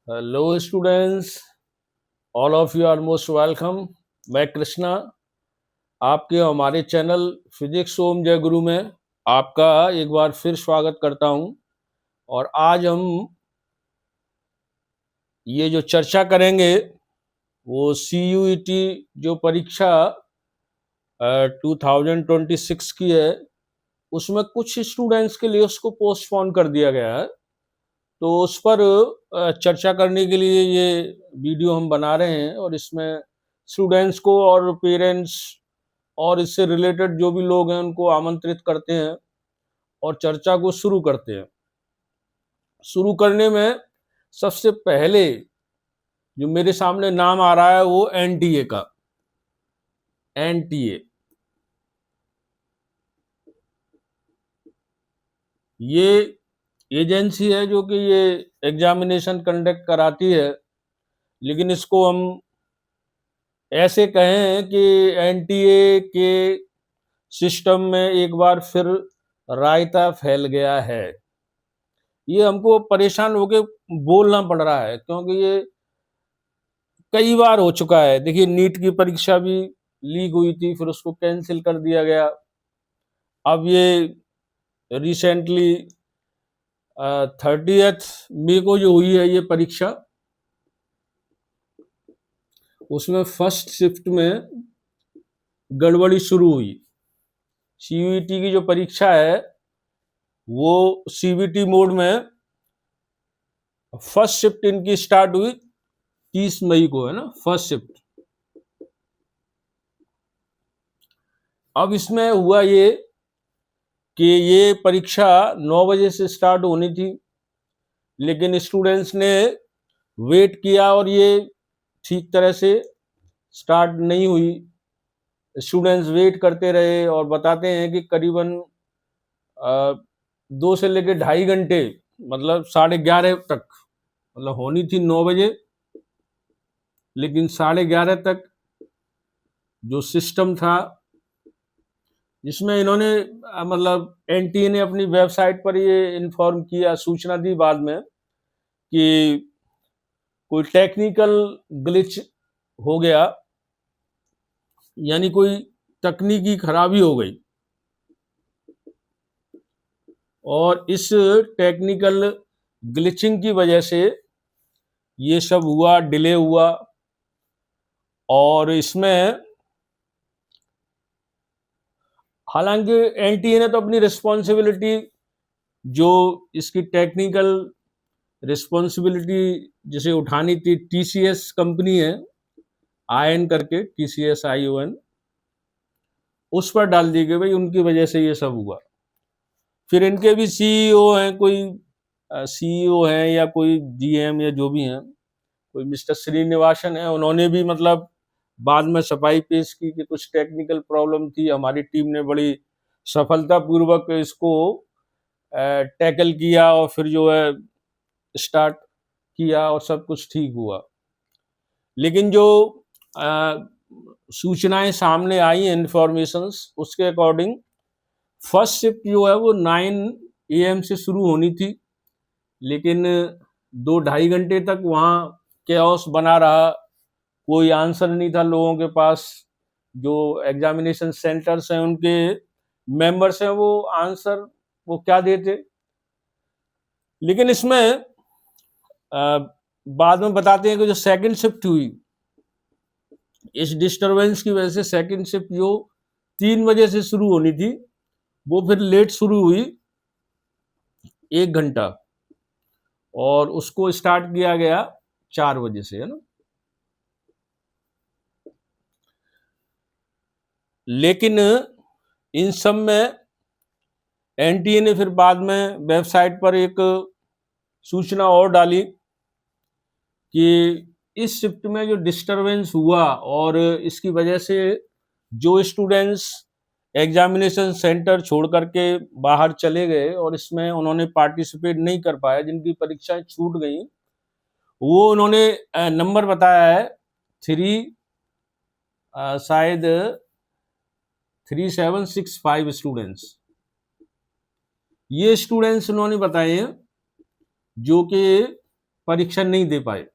Hello students, all of you are most welcome. मैं कृष्णा आपके हमारे चैनल फिजिक्स ओम जय गुरु में आपका एक बार फिर स्वागत करता हूं। और आज हम ये जो चर्चा करेंगे वो CUET जो परीक्षा 2026 की है, उसमें कुछ स्टूडेंट्स के लिए उसको पोस्टपोन कर दिया गया है। तो उस पर चर्चा करने के लिए ये वीडियो हम बना रहे हैं और इसमें स्टूडेंट्स को और पेरेंट्स और इससे रिलेटेड जो भी लोग हैं उनको आमंत्रित करते हैं और चर्चा को शुरू करते हैं। शुरू करने में सबसे पहले जो मेरे सामने नाम आ रहा है वो NTA का। NTA ये एजेंसी है जो कि ये एग्जामिनेशन कंडक्ट कराती है, लेकिन इसको हम ऐसे कहें कि NTA के सिस्टम में एक बार फिर रायता फैल गया है। ये हमको परेशान होके बोलना पड़ रहा है क्योंकि ये कई बार हो चुका है। देखिए, नीट की परीक्षा भी लीक हुई थी, फिर उसको कैंसिल कर दिया गया। अब ये रिसेंटली 30th मई को जो हुई है ये परीक्षा, उसमें फर्स्ट शिफ्ट में गड़बड़ी शुरू हुई। CUET की जो परीक्षा है वो CBT मोड में फर्स्ट शिफ्ट इनकी स्टार्ट हुई 30 मई को, है ना, फर्स्ट शिफ्ट। अब इसमें हुआ ये कि ये परीक्षा 9 बजे से स्टार्ट होनी थी, लेकिन स्टूडेंट्स ने वेट किया और ये ठीक तरह से स्टार्ट नहीं हुई। स्टूडेंट्स वेट करते रहे और बताते हैं कि करीबन 2 से लेकर 2.5 घंटे, मतलब 11:30 तक, मतलब होनी थी 9 बजे, लेकिन 11:30 तक जो सिस्टम था जिसमें इन्होंने मतलब NTA ने अपनी वेबसाइट पर ये इन्फॉर्म किया, सूचना दी बाद में कि कोई टेक्निकल ग्लिच हो गया, यानी कोई तकनीकी खराबी हो गई। और इस टेक्निकल ग्लिचिंग की वजह से ये सब हुआ, डिले हुआ। और इसमें हालांकि NTA ने तो अपनी रिस्पॉन्सिबिलिटी, जो इसकी टेक्निकल रिस्पॉन्सिबिलिटी जिसे उठानी थी, TCS कंपनी है, ION करके, TCS ION, उस पर डाल दी गई, भाई उनकी वजह से ये सब हुआ। फिर इनके भी CEO हैं, कोई CEO हैं या कोई GM या जो भी हैं, कोई मिस्टर श्रीनिवासन है, उन्होंने भी मतलब बाद में सफाई पेश की कि कुछ टेक्निकल प्रॉब्लम थी, हमारी टीम ने बड़ी सफलतापूर्वक इसको टैकल किया और फिर जो है स्टार्ट किया और सब कुछ ठीक हुआ। लेकिन जो सूचनाएं सामने आई, इंफॉर्मेशंस, उसके अकॉर्डिंग फर्स्ट शिफ्ट जो है वो 9 AM से शुरू होनी थी, लेकिन 2-2.5 घंटे तक वहाँ कैओस बना रहा। कोई आंसर नहीं था लोगों के पास। जो एग्जामिनेशन सेंटर्स हैं उनके मेंबर्स हैं, वो आंसर वो क्या देते। लेकिन इसमें बाद में बताते हैं कि जो सेकंड शिफ्ट हुई, इस डिस्टरबेंस की वजह से सेकंड शिफ्ट जो 3 बजे से शुरू होनी थी वो फिर लेट शुरू हुई 1 घंटा, और उसको स्टार्ट किया गया 4 बजे से, है ना। लेकिन इन सब में NTA ने फिर बाद में वेबसाइट पर एक सूचना और डाली कि इस शिफ्ट में जो डिस्टरबेंस हुआ और इसकी वजह से जो स्टूडेंट्स एग्जामिनेशन सेंटर छोड़ करके बाहर चले गए और इसमें उन्होंने पार्टिसिपेट नहीं कर पाया, जिनकी परीक्षाएं छूट गई, वो उन्होंने नंबर बताया है 3 शायद 3765 स्टूडेंट्स। ये स्टूडेंट्स उन्होंने बताए हैं जो कि परीक्षा नहीं दे पाए।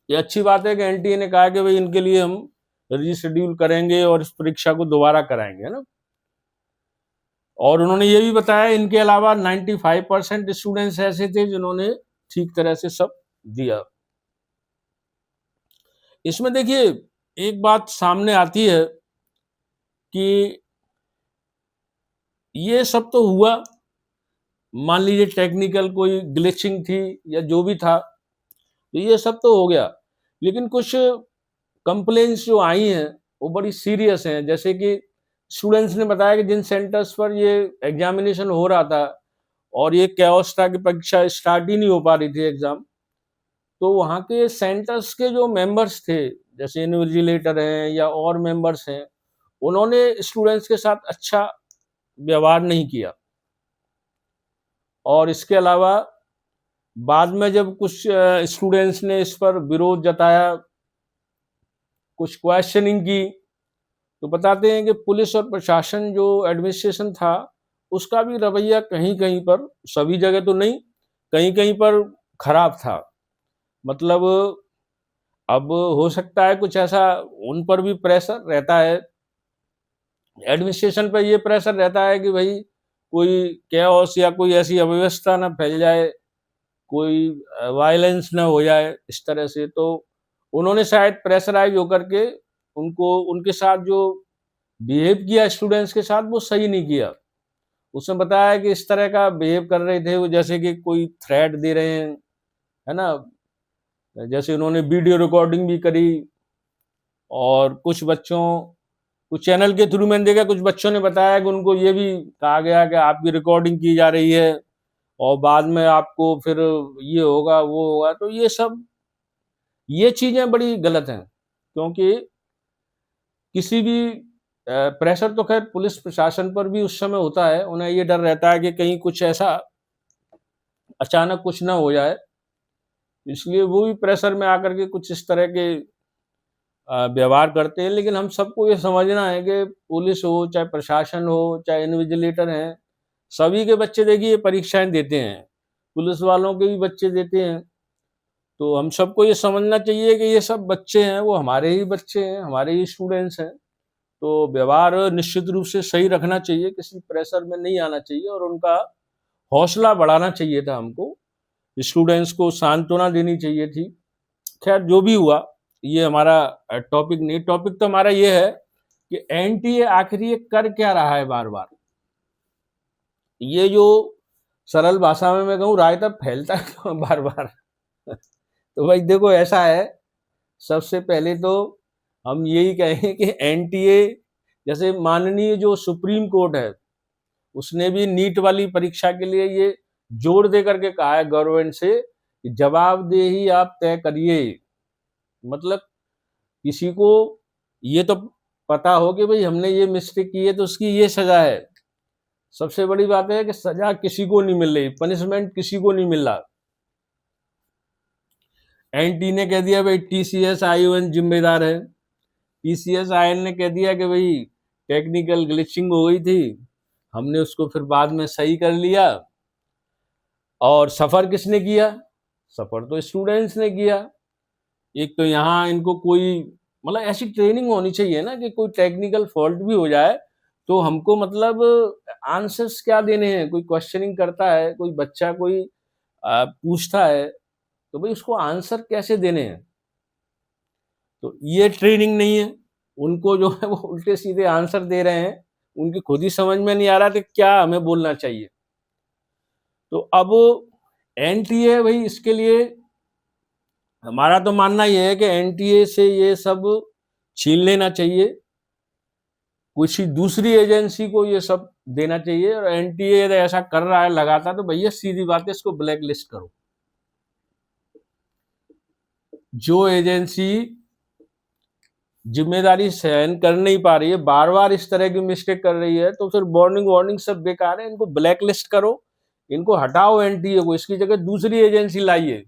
ये अच्छी बात है कि एनटीए ने कहा कि भाई इनके लिए हम रीशेड्यूल करेंगे और इस परीक्षा को दोबारा कराएंगे, है ना। और उन्होंने ये भी बताया इनके अलावा 95% स्टूडेंट्स ऐसे थे जिन्होंने ठीक तरह से सब दिया। इसमें देखिए एक बात सामने आती है कि ये सब तो हुआ, मान लीजिए टेक्निकल कोई ग्लिचिंग थी या जो भी था, तो ये सब तो हो गया, लेकिन कुछ कंप्लेंट्स जो आई हैं वो बड़ी सीरियस हैं। जैसे कि स्टूडेंट्स ने बताया कि जिन सेंटर्स पर ये एग्जामिनेशन हो रहा था और ये कैओस था कि परीक्षा स्टार्ट ही नहीं हो पा रही थी एग्जाम, तो वहाँ के सेंटर्स के जो मेंबर्स थे, जैसे इन्विजिलेटर हैं या और मेंबर्स हैं, उन्होंने स्टूडेंट्स के साथ अच्छा व्यवहार नहीं किया। और इसके अलावा बाद में जब कुछ स्टूडेंट्स ने इस पर विरोध जताया, कुछ क्वेश्चनिंग की, तो बताते हैं कि पुलिस और प्रशासन जो एडमिनिस्ट्रेशन था उसका भी रवैया कहीं कहीं पर, सभी जगह तो नहीं, कहीं कहीं पर खराब था। मतलब अब हो सकता है कुछ ऐसा उन पर भी प्रेशर रहता है, एडमिनिस्ट्रेशन पर ये प्रेशर रहता है कि भाई कोई कैओस या कोई ऐसी अव्यवस्था ना फैल जाए, कोई वायलेंस ना हो जाए इस तरह से। तो उन्होंने शायद प्रेशराइज होकर के उनको, उनके साथ जो बिहेव किया स्टूडेंट्स के साथ वो सही नहीं किया। उसने बताया कि इस तरह का बिहेव कर रहे थे वो, जैसे कि कोई थ्रेट दे रहे हैं, है ना। जैसे उन्होंने वीडियो रिकॉर्डिंग भी करी और कुछ चैनल के थ्रू मैंने देखा, कुछ बच्चों ने बताया कि उनको ये भी कहा गया कि आपकी रिकॉर्डिंग की जा रही है और बाद में आपको फिर ये होगा वो होगा। तो ये चीजें बड़ी गलत हैं, क्योंकि किसी भी प्रेशर तो खैर पुलिस प्रशासन पर भी उस समय होता है, उन्हें ये डर रहता है कि कहीं कुछ ऐसा अचानक कुछ ना हो जाए, इसलिए वो भी प्रेशर में आकर के कुछ इस तरह के व्यवहार करते हैं। लेकिन हम सबको ये समझना है कि पुलिस हो चाहे प्रशासन हो चाहे इन्विजिलेटर हैं, सभी के बच्चे देखिए परीक्षाएं देते हैं, पुलिस वालों के भी बच्चे देते हैं। तो हम सबको ये समझना चाहिए कि ये सब बच्चे हैं वो हमारे ही बच्चे हैं, हमारे ही स्टूडेंट्स हैं। तो व्यवहार निश्चित रूप से सही रखना चाहिए, किसी प्रेशर में नहीं आना चाहिए और उनका हौसला बढ़ाना चाहिए था हमको, स्टूडेंट्स को सांत्वना देनी चाहिए थी। खैर जो भी हुआ, ये हमारा टॉपिक नहीं, टॉपिक तो हमारा ये है कि एनटीए आखिर ये कर क्या रहा है बार बार। ये जो सरल भाषा में मैं कहूँ रायता फैलता है बार बार। तो भाई देखो ऐसा है, सबसे पहले तो हम यही कहें कि एनटीए, जैसे माननीय जो सुप्रीम कोर्ट है उसने भी नीट वाली परीक्षा के लिए ये जोर दे करके कहा है गवर्नमेंट से कि जवाबदेही आप तय करिए। मतलब किसी को ये तो पता हो कि भाई हमने ये मिस्टेक की है तो उसकी ये सजा है। सबसे बड़ी बात है कि सजा किसी को नहीं मिल रही, पनिशमेंट किसी को नहीं मिल रहा। एनटी ने कह दिया भाई टीसीएस आईओएन जिम्मेदार है, टीसीएस आईएन ने कह दिया कि भाई टेक्निकल ग्लिचिंग हो गई थी, हमने उसको फिर बाद में सही कर लिया। और सफर किसने किया? सफर तो स्टूडेंट्स ने किया। एक तो यहाँ इनको कोई, मतलब ऐसी ट्रेनिंग होनी चाहिए ना कि कोई टेक्निकल फॉल्ट भी हो जाए तो हमको मतलब आंसर्स क्या देने हैं। कोई क्वेश्चनिंग करता है, कोई बच्चा कोई पूछता है, तो भाई उसको आंसर कैसे देने हैं। तो ये ट्रेनिंग नहीं है उनको, जो है वो उल्टे सीधे आंसर दे रहे हैं, उनकी खुद ही समझ में नहीं आ रहा कि क्या हमें बोलना चाहिए। तो अब एनटीए भाई, इसके लिए हमारा तो मानना यह है कि एनटीए से ये सब छीन लेना चाहिए, किसी दूसरी एजेंसी को ये सब देना चाहिए। और एनटीए यदि ऐसा कर रहा है लगातार तो भैया सीधी बात है इसको ब्लैक लिस्ट करो। जो एजेंसी जिम्मेदारी सहन कर नहीं पा रही है, बार बार इस तरह की मिस्टेक कर रही है, तो फिर वार्निंग सब बेकार है, इनको ब्लैक लिस्ट करो, इनको हटाओ एनटीए को, इसकी जगह दूसरी एजेंसी लाइए।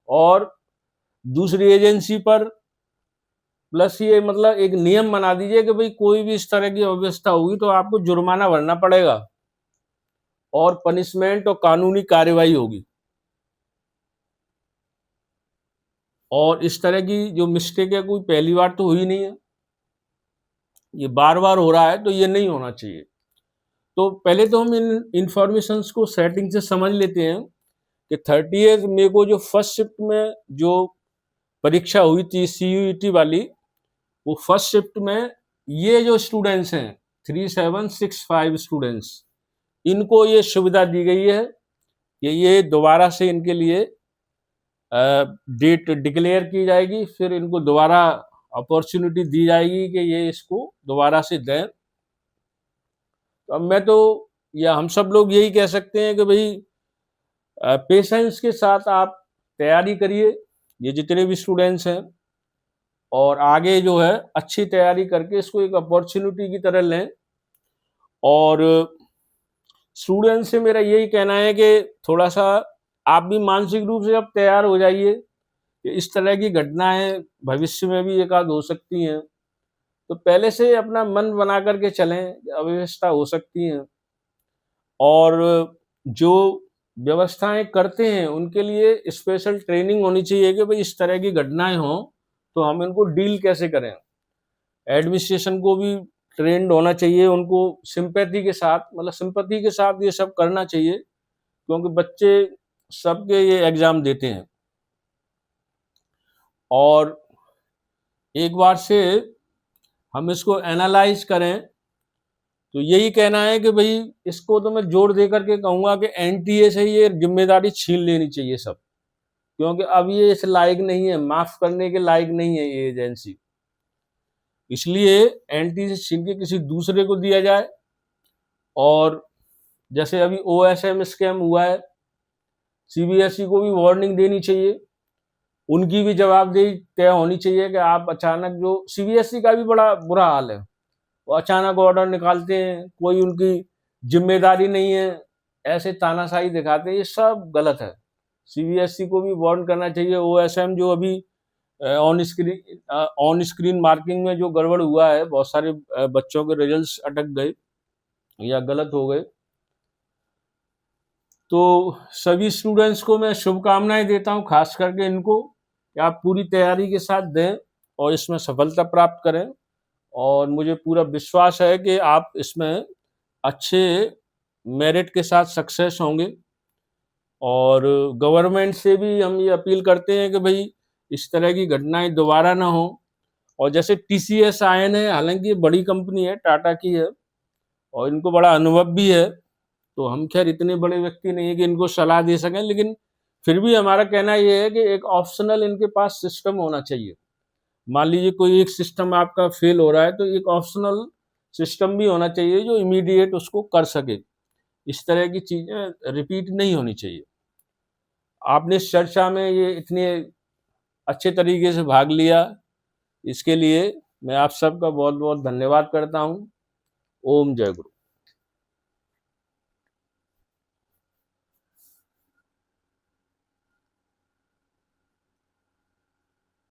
और दूसरी एजेंसी पर प्लस ये मतलब एक नियम बना दीजिए कि भाई कोई भी इस तरह की अव्यवस्था होगी तो आपको जुर्माना भरना पड़ेगा और पनिशमेंट और कानूनी कार्रवाई होगी। और इस तरह की जो मिस्टेक है कोई पहली बार तो हुई नहीं है, ये बार-बार हो रहा है, तो ये नहीं होना चाहिए। तो पहले तो हम इन इन्फॉर्मेशंस को सेटिंग से समझ लेते हैं कि 30th मई को जो फर्स्ट शिफ्ट में जो परीक्षा हुई थी सीयूईटी वाली, वो फर्स्ट शिफ्ट में ये जो स्टूडेंट्स हैं 3765 स्टूडेंट्स, इनको ये सुविधा दी गई है कि ये दोबारा से इनके लिए डेट डिक्लेयर की जाएगी, फिर इनको दोबारा अपॉर्चुनिटी दी जाएगी कि ये इसको दोबारा से दें। तो अब मैं तो, या हम सब लोग यही कह सकते हैं कि भाई पेशेंस के साथ आप तैयारी करिए, ये जितने भी स्टूडेंट्स हैं, और आगे जो है अच्छी तैयारी करके इसको एक अपॉर्चुनिटी की तरह लें। और स्टूडेंट्स से मेरा यही कहना है कि थोड़ा सा आप भी मानसिक रूप से अब तैयार हो जाइए कि इस तरह की घटनाएं भविष्य में भी एक आध हो सकती हैं, तो पहले से अपना मन बना करके चलें, अव्यवस्था हो सकती हैं। और जो व्यवस्थाएं करते हैं उनके लिए स्पेशल ट्रेनिंग होनी चाहिए कि भाई इस तरह की घटनाएं हों तो हम इनको डील कैसे करें। एडमिनिस्ट्रेशन को भी ट्रेंड होना चाहिए, उनको सिंपैथी के साथ, मतलब सिंपैथी के साथ ये सब करना चाहिए, क्योंकि बच्चे सबके ये एग्जाम देते हैं। और एक बार से हम इसको एनालाइज करें तो यही कहना है कि भाई इसको तो मैं जोर दे करके कहूँगा कि एनटीए से ये जिम्मेदारी छीन लेनी चाहिए सब, क्योंकि अब ये इस लायक नहीं है, माफ करने के लायक नहीं है ये एजेंसी। इसलिए एनटीए से छीन के किसी दूसरे को दिया जाए। और जैसे अभी ओएसएम स्कैम हुआ है, सीबीएसई को भी वार्निंग देनी चाहिए, उनकी भी जवाबदेही तय होनी चाहिए कि आप अचानक, जो सीबीएसई का भी बड़ा बुरा हाल है, वो अचानक ऑर्डर निकालते हैं, कोई उनकी जिम्मेदारी नहीं है, ऐसे तानाशाही दिखाते हैं, ये सब गलत है। सीबीएसई को भी वार्न करना चाहिए। ओएसएम जो अभी ऑन स्क्रीन मार्किंग में जो गड़बड़ हुआ है, बहुत सारे बच्चों के रिजल्ट्स अटक गए या गलत हो गए, तो सभी स्टूडेंट्स को मैं शुभकामनाएं देता हूं, खास करके इनको, कि आप पूरी तैयारी के साथ दें और इसमें सफलता प्राप्त करें। और मुझे पूरा विश्वास है कि आप इसमें अच्छे मेरिट के साथ सक्सेस होंगे। और गवर्नमेंट से भी हम ये अपील करते हैं कि भाई इस तरह की घटनाएं दोबारा ना हो। और जैसे टीसीएस आयन है, हालांकि ये बड़ी कंपनी है, टाटा की है, और इनको बड़ा अनुभव भी है, तो हम खैर इतने बड़े व्यक्ति नहीं है कि इनको सलाह दे सकें, लेकिन फिर भी हमारा कहना ये है कि एक ऑप्शनल इनके पास सिस्टम होना चाहिए। मान लीजिए कोई एक सिस्टम आपका फेल हो रहा है, तो एक ऑप्शनल सिस्टम भी होना चाहिए जो इमीडिएट उसको कर सके। इस तरह की चीजें रिपीट नहीं होनी चाहिए। आपने इस चर्चा में ये इतने अच्छे तरीके से भाग लिया, इसके लिए मैं आप सबका बहुत बहुत धन्यवाद करता हूँ। ओम जय गुरु।